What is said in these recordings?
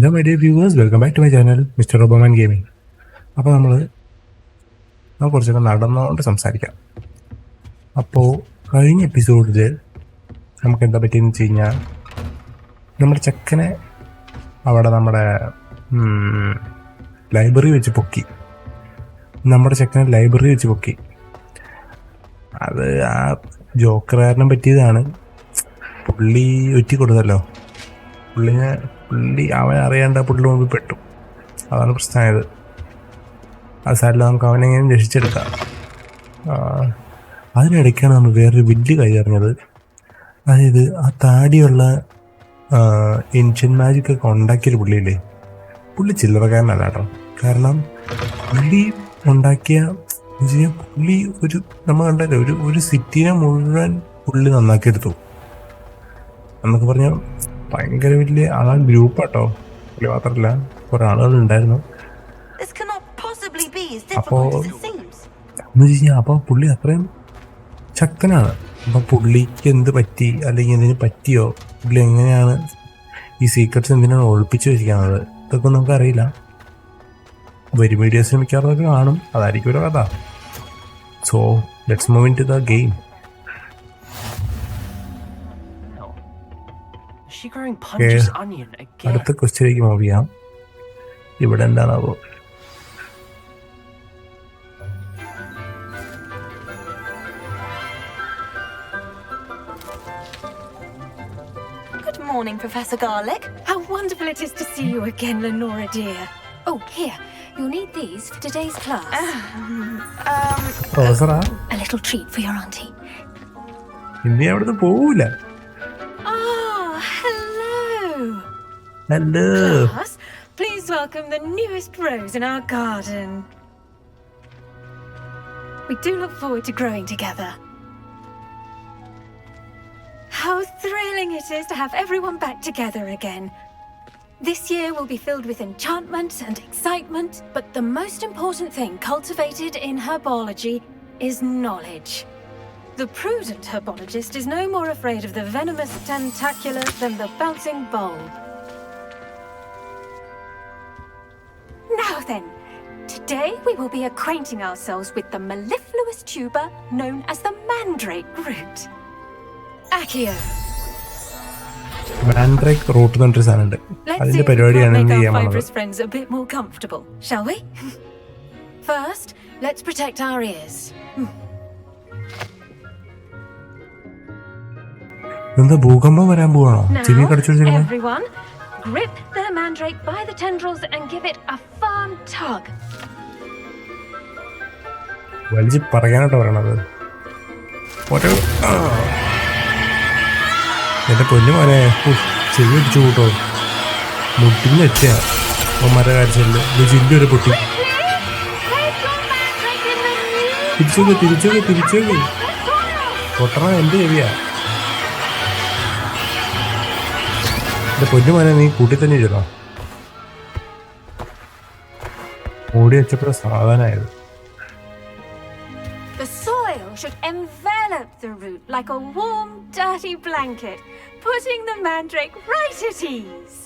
Hello my dear viewers, welcome back to my channel MR.Roboman gaming. അപ്പോൾ നമുക്ക് കുറച്ചൊക്കെ നടന്നുകൊണ്ട് സംസാരിക്കാം. അപ്പോൾ കഴിഞ്ഞ എപ്പിസോഡിൽ നമുക്ക് എന്താ പറ്റിയെന്ന് വെച്ച് കഴിഞ്ഞാൽ, നമ്മുടെ ചെക്കനെ അവിടെ നമ്മുടെ ലൈബ്രറി വെച്ച് പൊക്കി. അത് ആ ജോക്കറുകാരനെ പറ്റിയതാണ്. പുള്ളി ഒറ്റി കൊടുത്തല്ലോ. പുള്ളി അവൻ അറിയാണ്ട് പുള്ളി മുമ്പിൽ പെട്ടു. അതാണ് പ്രശ്നമായത്. അത് സാരില്ല, നമുക്ക് അവനെങ്ങനെ രക്ഷിച്ചെടുക്കാം. അതിനിടയ്ക്കാണ് നമ്മൾ വേറൊരു വലിയ കാര്യം അറിഞ്ഞത്. അതായത് ആ താടിയുള്ള ഏൻഷ്യൻ മാജിക് ഒക്കെ ഉണ്ടാക്കിയൊരു പുള്ളിയില്ലേ, പുള്ളി ചില്ലറക്കാരനല്ല കേട്ടോ. കാരണം പുള്ളി ഉണ്ടാക്കിയ പുള്ളി നമ്മൾ കണ്ടല്ലോ, ഒരു സിറ്റിനെ മുഴുവൻ പുള്ളി നന്നാക്കിയെടുത്തു എന്നൊക്കെ പറഞ്ഞാൽ ഭയങ്കര വലിയ ആളാണ് ഗ്രൂപ്പാട്ടോ. പുള്ളി മാത്രമല്ല, കുറെ ആളുകൾ ഉണ്ടായിരുന്നു. അപ്പോൾ പുള്ളി അത്രയും ശക്തനാണ്. അപ്പം പുള്ളിക്ക് എന്ത് പറ്റി, അല്ലെങ്കിൽ എന്തിനു പറ്റിയോ, പുള്ളി എങ്ങനെയാണ് ഈ സീക്രട്സ് എന്തിനാണ് ഒളിപ്പിച്ചു വെച്ചിരിക്കുന്നത്, ഇതൊക്കെ നമുക്കറിയില്ല. വരും വീഡിയോസിന് മിക്കവാറും കാണും. അതായിരിക്കും ഒരു കഥ. So let's move in to the game. അടുത്ത ക്വസ്റ്റ്യനിലേക്ക് മൂവ് ചെയ്യാം. ഇവിടെ എന്താണാവോ? Good morning, Professor Garlic. How wonderful it is to see you again, Lenora dear. Oh, here. You'll need these for today's class. A little treat for your auntie. ഇനി അവിടുന്ന് പോവൂല. Hello. Class, please welcome the newest rose in our garden. We do look forward to growing together. How thrilling it is to have everyone back together again. This year will be filled with enchantment and excitement, but the most important thing cultivated in herbology is knowledge. The prudent herbologist is no more afraid of the venomous tentacular than the bouncing bulb. Now then, today we will be acquainting ourselves with the mellifluous tuber known as the mandrake root. Accio. Mandrake root എന്നൊരു സാധനമുണ്ട്. അതിന്റെ പരിപാടിയാണ് എന്ത് ചെയ്യാൻ പോകുന്നത്. Friends a bit more comfortable, shall we? First, let's protect our ears. എന്താ ഭൂകമ്പം വരാൻ പോവാണോ? ചെവി കടിച്ചോണ്ടിരിക്കുന്നു. Everyone, grip the mandrake by the tendrils and give it a firm tug. വലിച്ച് പറയാനാട്ടോ പറയണത്. എന്റെ പൊന്നു മോനെ, ചെവി അടിച്ചു കൂട്ടോ. മുട്ടിന്ന് വെച്ചാ മര കാഴ്ചയില് ജില്ലി ഒരു പൊട്ടി. തിരിച്ചോക്കെ പൊട്ടണ എന്ത് ചെവിയാ? എന്റെ പൊന്നു മോനെ, നീ കൂട്ടി തന്നെ ഇരുന്നോ? ഓടി വെച്ചപ്പോഴ സാധനമായത്. The soil should envelop the root like a warm, dirty blanket, putting the mandrake right at ease.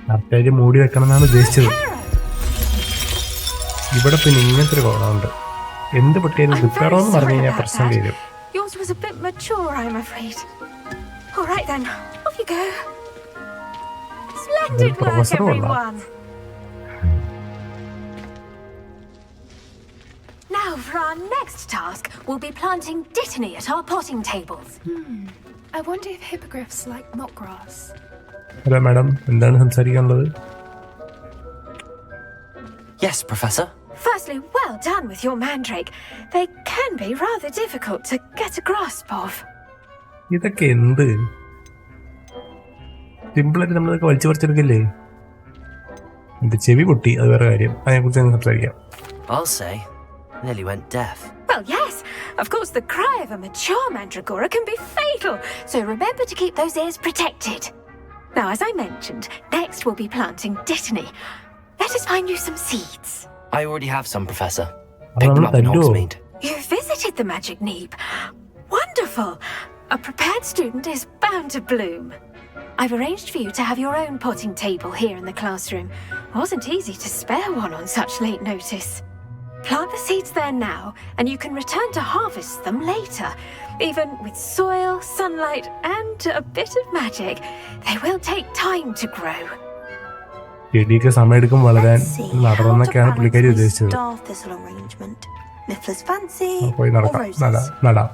കറക്റ്റായിട്ട് മൂടി വെക്കണം എന്നാണ് ഉദ്ദേശിച്ചത്. ഇവിടെ പിന്നെ ഇങ്ങനത്തെ ഒരു കോണമുണ്ട്. എന്ത് പൊട്ടിയാലും റിപ്പയറോ എന്ന് പറഞ്ഞു കഴിഞ്ഞാൽ പ്രശ്നം തീരും. Yours was a bit mature, I'm afraid. All right then, off you go. Splendid work, everyone. Now for our next task, we'll be planting dittany at our potting tables. I wonder if hippogriffs like mock grass. Hello, madam. എന്താണ് സംസാരിക്കാനുള്ളത്? Yes, Professor. Firstly, well done with your mandrake. They can be rather difficult to get a grasp of. ഇതൊക്കെ എന്ത് സിമ്പിളായിട്ട് നമ്മളിതൊക്കെ വലിച്ചു പറിച്ചെടുക്കില്ലേ? എന്റെ ചെവി പൊട്ടി, അത് വേറെ കാര്യം. അതിനെക്കുറിച്ച് സംസാരിക്കാം. I'll say. Nearly went deaf. Well, yes. Of course, the cry of a mature mandragora can be fatal, so remember to keep those ears protected. Now, as I mentioned, next we'll be planting dittany. Let us find you some seeds. I already have some, Professor. Picked them up in Hogsmeade. You visited the magic neep. Wonderful. A prepared student is bound to bloom. I've arranged for you to have your own potting table here in the classroom. Wasn't easy to spare one on such late notice. Plant the seeds there now, and you can return to harvest them later. Even with soil, sunlight, and a bit of magic, they will take time to grow. ചെടിയൊക്കെ സമയമെടുക്കും വളരാൻ നടന്നൊക്കെയാണ് പുള്ളിക്കാരി ഉദ്ദേശിച്ചത്. പോയി നടാം.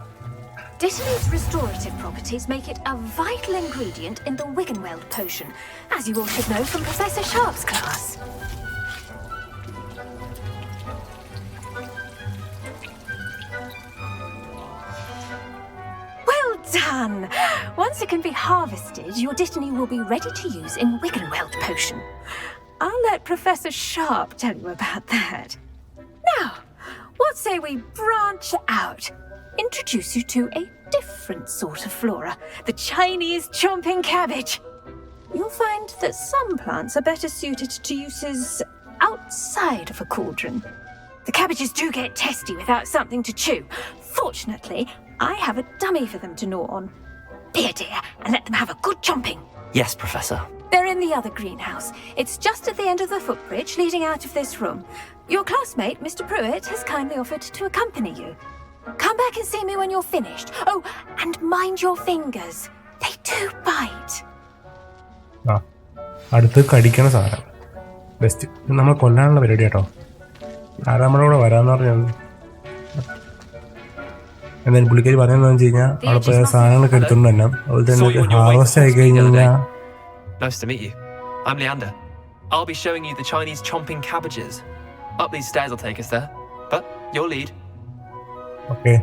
Dittany's restorative properties make it a vital ingredient in the Wiggenweld potion, as you all should know from Professor Sharp's class. Well done! Once it can be harvested, your Dittany will be ready to use in Wiggenweld potion. I'll let Professor Sharp tell you about that. Now, what say we branch out? Introduce you to a different sort of flora, the Chinese chomping cabbage. You'll find that some plants are better suited to uses outside of a cauldron. The cabbages do get testy without something to chew. Fortunately, I have a dummy for them to gnaw on. Be a dear and let them have a good chomping. Yes, Professor. They're in the other greenhouse. It's just at the end of the footbridge leading out of this room. Your classmate, Mr. Pruitt, has kindly offered to accompany you. Come back and see me when you're finished. Oh, and mind your fingers. They do bite. അടുത്ത് കടിക്കണ സാധനം best. നമ്മൾ കൊല്ലാനുള്ള പരിപാടി കേട്ടോ. ആരാ നമ്മുടെ കൂടെ വരാന്ന് പറഞ്ഞത്? എന്തായാലും പുള്ളിക്കാരി പറയുന്നതെന്ന് വെച്ച് കഴിഞ്ഞാൽ അവിടെ പോയ സാധനങ്ങളൊക്കെ എടുത്തോണ്ട് തന്നെ അതുപോലെ തന്നെ ഹാർവസ്റ്റ് ആയി കഴിഞ്ഞാൽ. Nice to meet you. I'm Leander. I'll be showing you the Chinese chomping cabbages. Up these stairs will take us there. But your lead. Okay,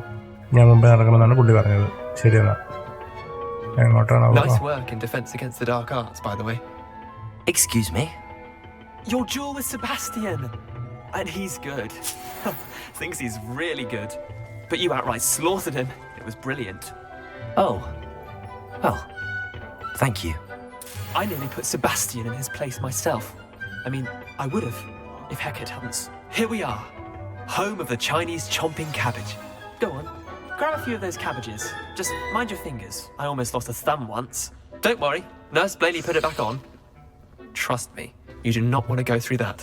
ഞാൻ മുമ്പേ നടക്കണമെന്നാണ് പുള്ളി പറഞ്ഞത്. ശരി എന്നാ എങ്ങോട്ടാണ്? Nice work in defense against the dark arts, by the way. Excuse me? Your duel with Sebastian. And he's good. Thinks he's really good. But you outright slaughtered him. It was brilliant. Oh. Well, thank you. I nearly put Sebastian in his place myself. I mean, I would have, if Hecate hadn't. Here we are. Home of the Chinese chomping cabbage. Go on, grab a few of those cabbages. Just mind your fingers. I almost lost a thumb once. Don't worry, Nurse Blaney put it back on. Trust me, you do not want to go through that.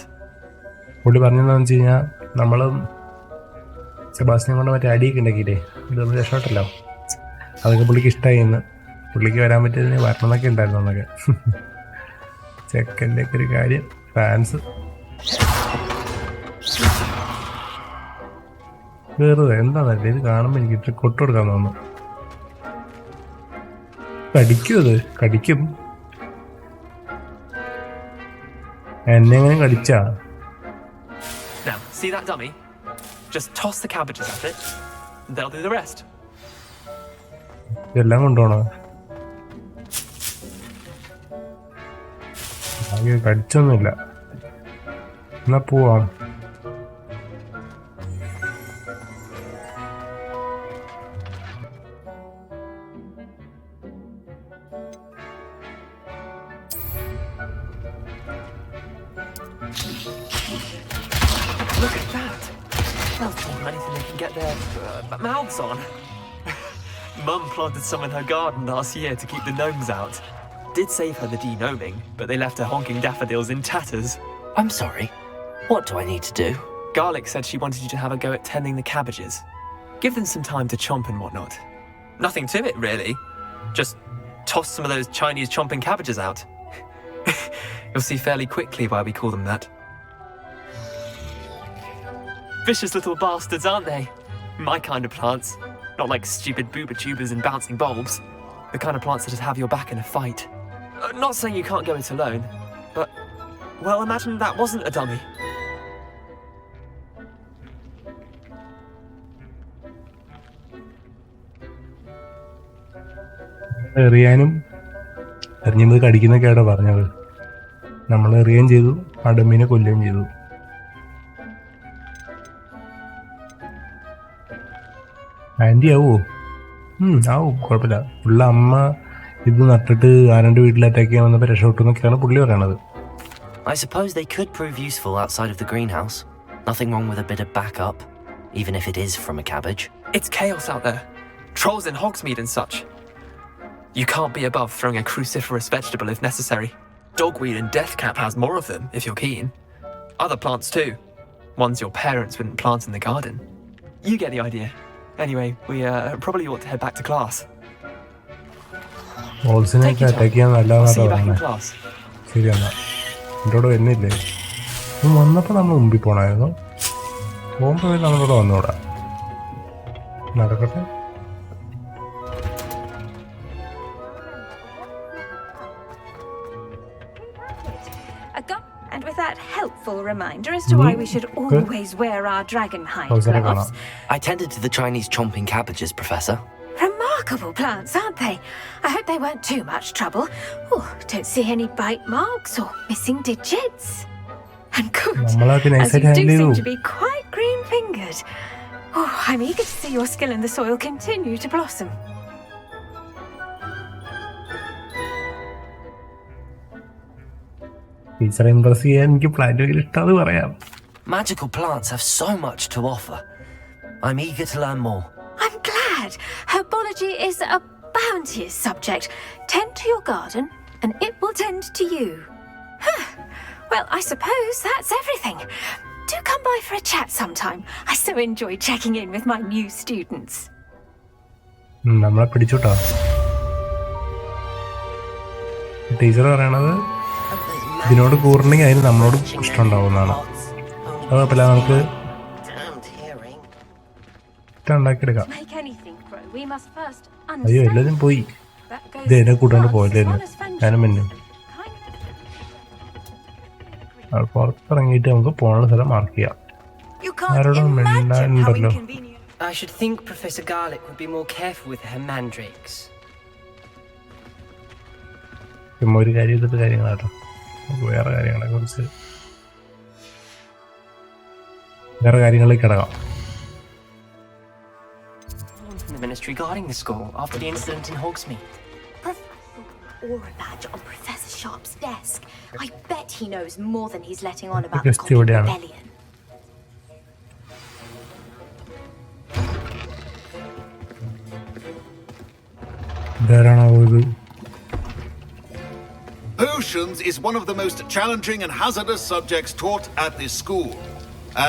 പുള്ളി പറഞ്ഞതെന്ന് വെച്ച് കഴിഞ്ഞാൽ നമ്മൾ സെബാസ്റ്റിനെ കൊണ്ട് മറ്റേ അടിയൊക്കെ ഉണ്ടാക്കിയിട്ടേ ഇതൊന്നും രക്ഷപ്പെട്ടല്ലോ. അതൊക്കെ പുള്ളിക്ക് ഇഷ്ടമായി എന്ന്. പുള്ളിക്ക് വരാൻ പറ്റിയതിന് വരണമെന്നൊക്കെ ഉണ്ടായിരുന്നു എന്നൊക്കെ. ചെക്കൻ്റെ ഒക്കെ ഒരു കാര്യം ഫാൻസ് വേറെ എന്താണല്ലേ ഇത് കാണുമ്പോൾ എനിക്ക് ഇട്ട് കൊട്ടുകൊടുക്കാൻ തോന്നുന്നു. കടിക്കും, അത് കടിക്കും. എന്നെ എങ്ങനെ കടിച്ചാ? Now, see that dummy? Just toss the cabbages at it, and they'll do the rest. ഇതെല്ലാം കൊണ്ടുപോണോ? കടിച്ചൊന്നുമില്ല. എന്നാ പോവാം. Look at that! They'll draw anything they can get their mouths on. Mum planted some in her garden last year to keep the gnomes out. Did save her the de-gnoming, but they left her honking daffodils in tatters. I'm sorry. What do I need to do? Garlic said she wanted you to have a go at tending the cabbages. Give them some time to chomp and whatnot. Nothing to it, really. Just toss some of those Chinese chomping cabbages out. You'll see fairly quickly why we call them that. Vicious little bastards, aren't they? My kind of plants. Not like stupid booba tubers and bouncing bulbs. The kind of plants that have your back in a fight. Not saying you can't go it alone, but, well, imagine that wasn't a dummy. എറിയാനും എറിഞ്ഞത് കടിക്കുന്നൊക്കെയാണ് പറഞ്ഞത്. നമ്മൾ എറിയുകയും ചെയ്തു, ആ ഡമ്മീനെ കൊല്ലുകയും ചെയ്തു. Anti ആവോ? ആവും, കുഴപ്പമില്ല. പുള്ള അമ്മ ഇത് നട്ടിട്ട് ആരൻ്റെ വീട്ടിൽ അറ്റാക്ക് ചെയ്യാൻ വന്നപ്പോൾ രക്ഷപ്പെട്ടു എന്നൊക്കെയാണ് പുള്ളി പറയണത്. I suppose they could prove useful outside of the greenhouse. Nothing wrong with a bit of backup, even if it is from a cabbage. It's chaos out there. Trolls in Hogsmeade and such. You can't be above throwing a cruciferous vegetable if necessary. Dogweed and deathcap has more of them, if you're keen. Other plants too. Ones your parents wouldn't plant in the garden. You get the idea. Anyway, we probably ought to head back to class. ഓൾസിനെയൊക്കെ attack ചെയ്യാൻ I'll see നല്ലതാണെന്നാ you back in പറഞ്ഞത്. class. ശരി എന്നാ എന്നോട് വരുന്നില്ലേ വന്നപ്പോൾ നമ്മൾ മുമ്പിൽ പോകണമായിരുന്നു. പോകുമ്പോൾ നമ്മളിവിടെ വന്നുകൂടാ. നടക്കട്ടെ. And with that helpful reminder as to why we should always wear our dragon hide gloves. I tended to the Chinese chomping cabbages, Professor. Remarkable plants, aren't they? I hope they weren't too much trouble. Oh, don't see any bite marks or missing digits. And good, as you do seem to be quite green-fingered. Oh, I'm eager to see your skill in the soil continue to blossom. ടീച്ചറെ Impress ചെയ്യാൻ എനിക്ക് plant ഇഷ്ടം പറയാം. Magical plants have so much to offer. I'm eager to learn more. I'm glad. Herbology is a bounteous subject. Tend to your garden, and it will tend to you. Well, I suppose that's everything. Do come by for a chat sometime. I so enjoy checking in with my new students. നമ്മളെ പിടിച്ചോട്ടോ. Teacher പറയണത് ഇതിനോട് കൂറണമെങ്കിൽ അതിന് നമ്മളോട് ഇഷ്ടം ഉണ്ടാവുന്നതാണ്. അത് കുഴപ്പമില്ല, നമുക്ക് ഇഷ്ടം ഉണ്ടാക്കിയെടുക്കാം. അയ്യോ എല്ലാവരും പോയി. ഇത് എന്നെ കൂട്ടാണ്ട് പോയതായിരുന്നു. ഞാനും മുന്നും പുറത്തിറങ്ങിയിട്ട് നമുക്ക് പോകണ സ്ഥലം മാർക്ക് ചെയ്യാം. ആരോടും മിണ്ടാനുണ്ടല്ലോ. I should think Professor Garlick would be more careful with her mandrakes. ഒരു കാര്യം ചെയ്തിട്ട് കാര്യങ്ങളാട്ടോ. വേറെ കാര്യങ്ങളിലേക്ക് കിടക്കാം. From the ministry guarding the school after the incident in Hogsmeade. Aura badge on Professor Sharp's desk. I bet he knows more than he's letting on about Just the Common down. Rebellion. Potions is one of the most challenging and hazardous subjects taught at this school.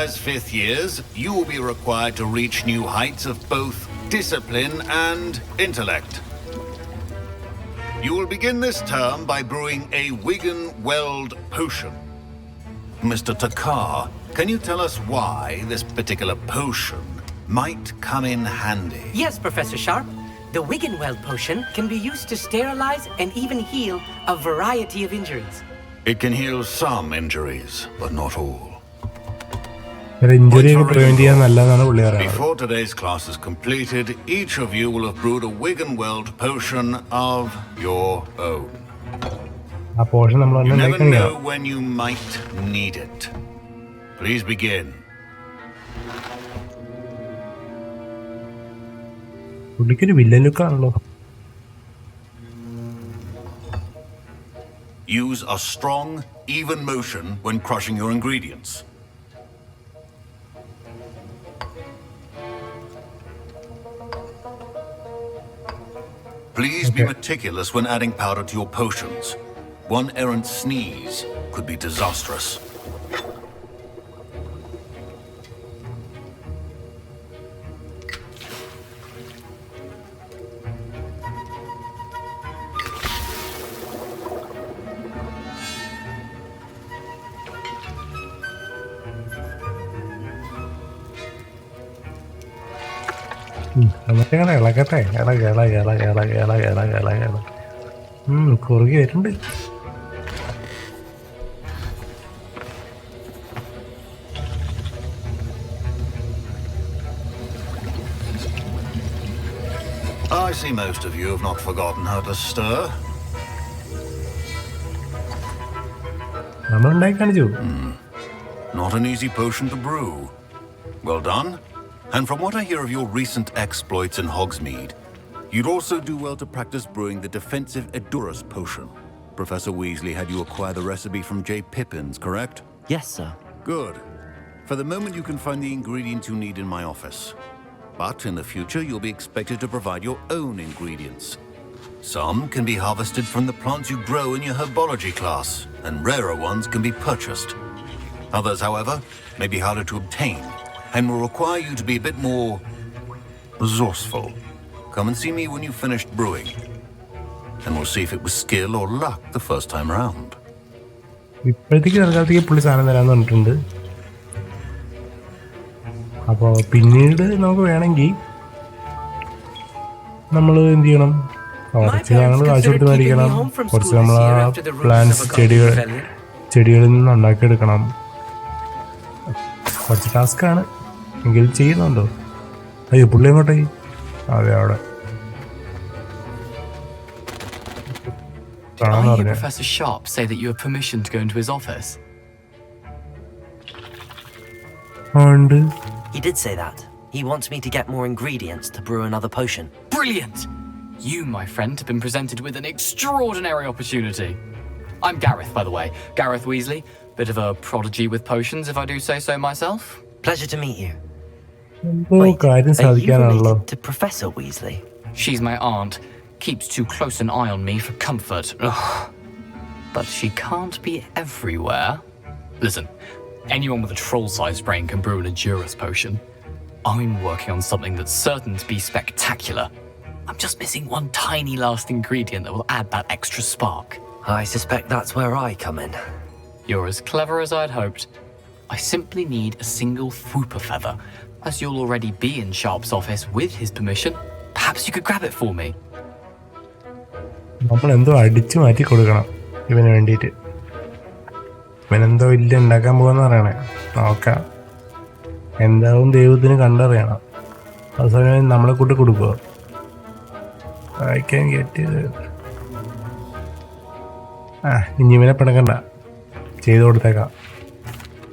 As fifth years, you will be required to reach new heights of both discipline and intellect. You will begin this term by brewing a Wigan-Weld potion. Mr. Takar, can you tell us why this particular potion might come in handy? Yes, Professor Sharp. The Wigan-Weld potion can be used to sterilize and even heal a variety of injuries. It can heal some injuries, but not all. Before today's class is completed, each of you will have brewed a Wigan-Weld potion of your own. You never know when you might need it. Please begin. Use a strong, even motion when crushing your ingredients. Please be meticulous when adding powder to your potions. One errant sneeze could be disastrous. നമുക്കിങ്ങനെ ഇളകട്ടെ. കുറുകി വരുന്നുണ്ട്. I see most of you have not forgotten how to stir. നമ്മളുണ്ടാക്കി കാണിച്ചു. Not an easy potion to brew. Well done. And from what I hear of your recent exploits in Hogsmeade, you'd also do well to practice brewing the defensive Edurus potion. Professor Weasley had you acquire the recipe from J. Pippin's, correct? Yes, sir. Good. For the moment, you can find the ingredients you need in my office. But in the future, you'll be expected to provide your own ingredients. Some can be harvested from the plants you grow in your herbology class, and rarer ones can be purchased. Others, however, may be harder to obtain and will require you to be a bit more resourceful. Come and see me when you've finished brewing, and we'll see if it was skill or luck the first time round. ഇപ്പോഴത്തേക്ക് തൽക്കാലത്തേക്ക് പുള്ളി സാധനം തരാമെന്ന് പറഞ്ഞിട്ടുണ്ട്. അപ്പോൾ പിന്നീട് നമുക്ക് വേണമെങ്കിൽ നമ്മൾ എന്ത് ചെയ്യണം, കുറച്ച് ഞങ്ങൾ കാശ് കൊടുത്ത് മേടിക്കണം, കുറച്ച് നമ്മൾ ആ പ്ലാന്റ്സ് ചെടികളിൽ നിന്ന് ഉണ്ടാക്കിയെടുക്കണം. കുറച്ച് ടാസ്ക്കാണ്, എങ്കിലും ചെയ്യുന്നുണ്ടോ? അയ്യോ പുള്ളി എങ്ങോട്ടേക്ക്? അതെ അവിടെ Did I hear Professor Sharp say that you have permission to go into his office? ഉണ്ട്. He did say that. He wants me to get more ingredients to brew another potion. Brilliant! You, my friend, have been presented with an extraordinary opportunity. I'm Gareth, by the way. Gareth Weasley. Bit of a prodigy with potions, if I do say so myself. Pleasure to meet you. Wait, കാര്യം are you സാധിക്കാനാണല്ലോ. related to Professor Weasley? She's my aunt. Keeps too close an eye on me for comfort. Ugh. But she can't be everywhere. Listen, anyone with a troll-sized brain can brew an Adurus potion. I'm working on something that's certain to be spectacular. I'm just missing one tiny last ingredient that will add that extra spark. I suspect that's where I come in. You're as clever as I'd hoped. I simply need a single Fwooper feather. As you'll already be in Sharp's office with his permission, perhaps you could grab it for me. നമ്മളെന്തോ അടിച്ചു മാറ്റി കൊടുക്കണം ഇവന് വേണ്ടിയിട്ട്. ഇവനെന്തോ വലിയ ഉണ്ടാക്കാൻ പോകാന്ന് പറയണേ. നോക്കാം, എന്താവും ദൈവത്തിന് കണ്ടറിയണം. അവസാനം നമ്മളെ കൂട്ടി കൊടുക്കുക. വായിക്കാൻ കേട്ട് ഇനി ഇവനെ പിണക്കണ്ട, ചെയ്തു കൊടുത്തേക്കാം.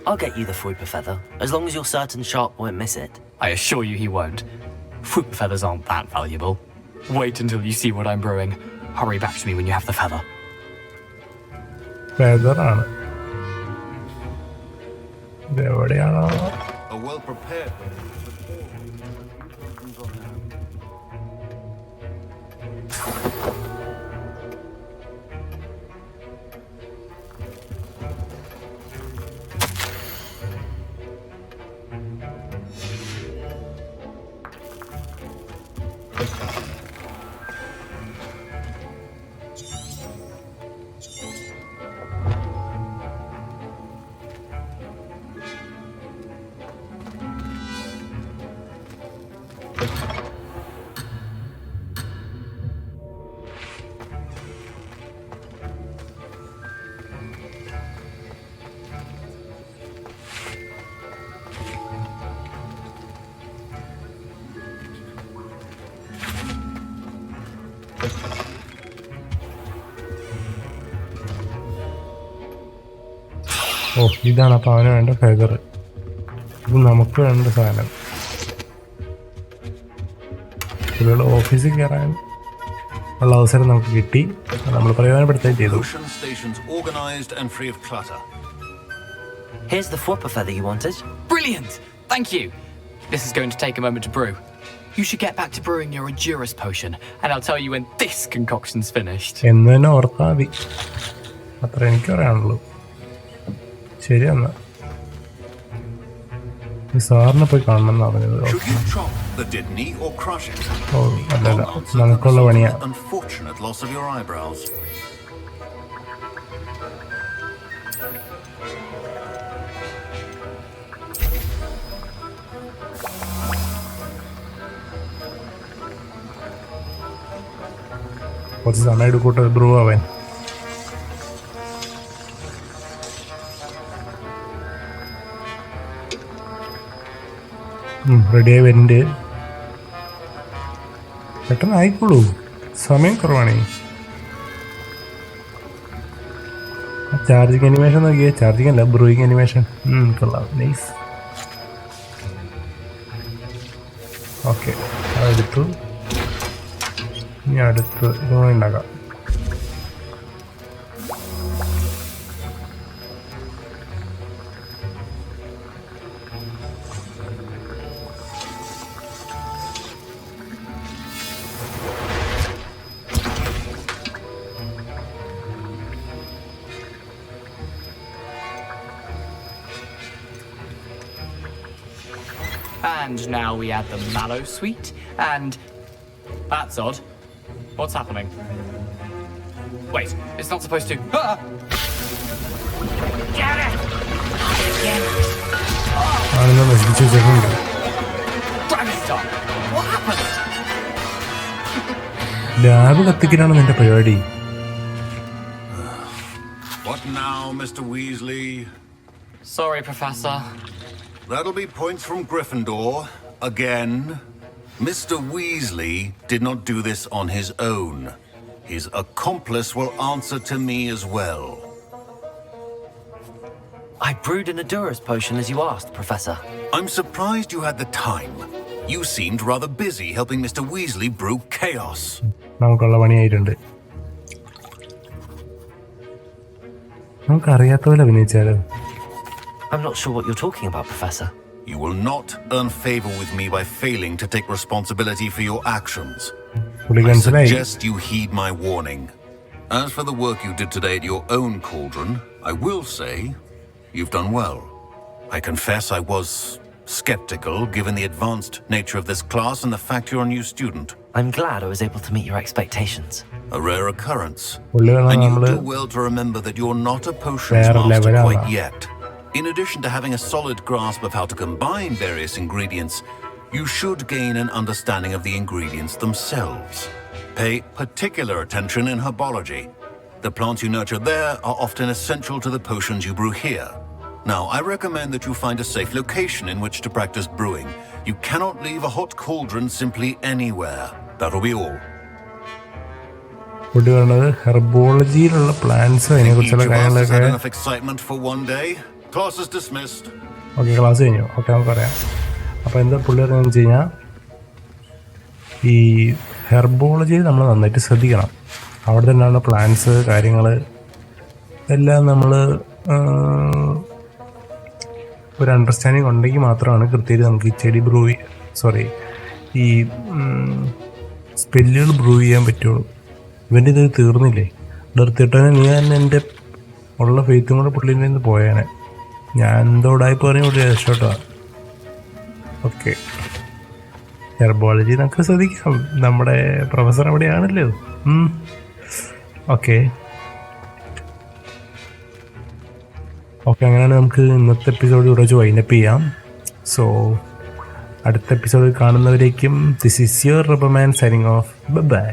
I'll get you the Fwooper feather, as long as you're certain Sharp won't miss it. I assure you he won't. Fwooper feathers aren't that valuable. Wait until you see what I'm brewing. Hurry back to me when you have the feather. ഫെദറാണ് ഇതെവിടെയാണോ? A well-prepared ഓ ഇതാണ് അപ്പോൾ അവന് വേണ്ട feather. ഇത് നമുക്ക് വേണ്ട സാധനം. ഇവരുടെ ഓഫീസിൽ കയറാൻ ഉള്ള അവസരം നമുക്ക് കിട്ടി, നമ്മൾ പ്രയോജനപ്പെടുത്തുകയും ചെയ്തു. Here's the Fwooper feather you wanted. Brilliant! Thank you. This is going to take a moment to brew. You should get back to brewing your Adurus potion, and I'll tell you when this concoction's finished. എന്ന് തന്നെ ഓർത്താൽ മതി, അത്ര എനിക്ക് പറയാനുള്ളൂ. ശരി എന്നാ സാറിനെ പോയി കാണണം എന്ന് പറഞ്ഞത്. ഓ അല്ലല്ല, നമുക്കുള്ള പണിയാ. കുറച്ച് സമയം എടുക്കൂട്ടോ ബ്രൂ ആവാൻ. റെഡിയായി വരുന്നുണ്ട്. പെട്ടെന്ന് ആയിക്കോളൂ, സമയം കുറവാണേ. ചാർജിങ് അനിമേഷൻ നോക്കിയേ, ചാർജിങ് അല്ല ബ്രൂയിങ് അനിമേഷൻ. കൊള്ളാം, നൈസ്. ഓക്കെ, അതെടുത്തു. ഇനി അടുത്ത് ഇതുകൂടെ ഉണ്ടാക്കാം. And now we add the mallow sweet, and... That's odd. What's happening? Wait, it's not supposed to... Ah! Get it! Again. ആണെന്ന് നശിപ്പിച്ച് വെച്ചിട്ടുണ്ട്. Dragonstone! What happened? ലാബ് കത്തിക്കലാണ് നിന്റെ പരിപാടി. What now, Mr. Weasley? Sorry, Professor. That'll be points from Gryffindor. Again. Mr. Weasley did not do this on his own. His accomplice will answer to me as well. I brewed an Adurus potion as you asked, Professor. I'm surprised you had the time. You seemed rather busy helping Mr. Weasley brew chaos. നമുക്കുള്ള പണിയായിട്ടുണ്ട്. നമുക്കറിയാത്ത പോലെ അഭിനയിച്ചാലോ? I'm not sure what you're talking about, Professor. You will not earn favor with me by failing to take responsibility for your actions. I suggest you heed my warning. As for the work you did today at your own cauldron, I will say you've done well. I confess I was skeptical given the advanced nature of this class and the fact you're a new student. I'm glad I was able to meet your expectations. A rare occurrence. And you do well to remember that you're not a potions master quite yet. In addition to having a solid grasp of how to combine various ingredients, you should gain an understanding of the ingredients themselves. Pay particular attention in herbology. The plants you nurture there are often essential to the potions you brew here. Now, I recommend that you find a safe location in which to practice brewing. You cannot leave a hot cauldron simply anywhere. That'll be all. കുട്ടി പറഞ്ഞത് ഹെർബോളജിയിലുള്ള plants അതിനെക്കുറിച്ചുള്ള കാര്യങ്ങളൊക്കെ. Enough excitement for one day. Class is dismissed. Okay, class കഴിഞ്ഞു. Okay, നമുക്കറിയാം. അപ്പോൾ എന്താ പുള്ളി പറയുന്നത് വെച്ച് കഴിഞ്ഞാൽ, ഈ ഹെർബോളജിയിൽ നമ്മൾ നന്നായിട്ട് ശ്രദ്ധിക്കണം. അവിടെ തന്നെയാണ് പ്ലാന്റ്സ് കാര്യങ്ങൾ എല്ലാം നമ്മൾ ഒരു അണ്ടർസ്റ്റാൻഡിങ് ഉണ്ടെങ്കിൽ മാത്രമാണ് കൃത്യമായിട്ട് നമുക്ക് ഈ ചെടി ഈ സ്പെല്ലുകൾ ബ്രൂ ചെയ്യാൻ പറ്റുള്ളൂ. ഇവൻ്റെ ഇത് തീർന്നില്ലേ? നിർത്തിയിട്ടാണ് ഞാൻ എൻ്റെ ഉള്ള ഫെയ്ത്തും കൂടെ പുള്ളിൻ്റെ നിന്ന് പോയേനെ. ഞാൻ എന്തോടായി പറഞ്ഞ ഇവിടെ രക്ഷോട്ടോ. ഓക്കെ, ഹെർബോളജി നമുക്ക് ശ്രദ്ധിക്കാം. നമ്മുടെ പ്രൊഫസർ അവിടെയാണല്ലോ. ഓക്കെ, അങ്ങനെയാണ് നമുക്ക് ഇന്നത്തെ എപ്പിസോഡ് ഇവിടെ വെച്ച് വൈൻഡപ്പ് ചെയ്യാം. സോ അടുത്ത എപ്പിസോഡിൽ കാണുന്നവരേക്കും this is your Roboman signing off. By.